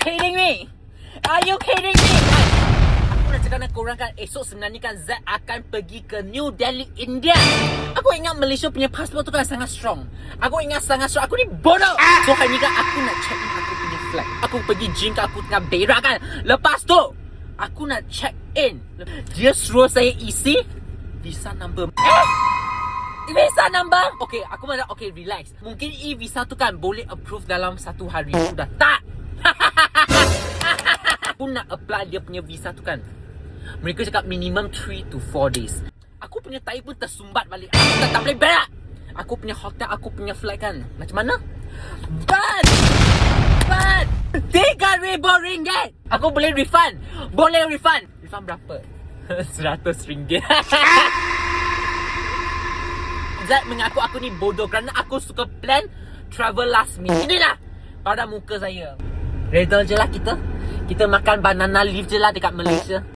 kidding me? Are you kidding me? Aku nak cakap dengan korang kan, esok sebenarnya kan Zat akan pergi ke New Delhi, India. Aku ingat Malaysia punya pasport tu kan sangat strong. Aku ingat sangat strong. Aku ni bodoh. So hari ni kan aku nak check in aku punya flight. Aku pergi gym kan, aku tengah berak kan. Lepas tu aku nak check in. Dia suruh saya isi visa number. Visa number? Okay, aku mana? Okay, relax. Mungkin e-visa tu kan boleh approve dalam 1 hari. Sudah tak? Aku nak apply dia punya visa tu kan. Mereka cakap minimum 3 to 4 days. Aku punya tai pun tersumbat balik. Aku tak boleh berak. Aku punya hotel, aku punya flight kan. Macam mana? But RM3,000. Aku boleh refund. Boleh refund. Refund berapa? RM100. Zat mengaku aku ni bodoh kerana aku suka plan travel last minute. Inilah pada muka saya. Redha je lah kita. Kita makan banana leaf je lah dekat Malaysia.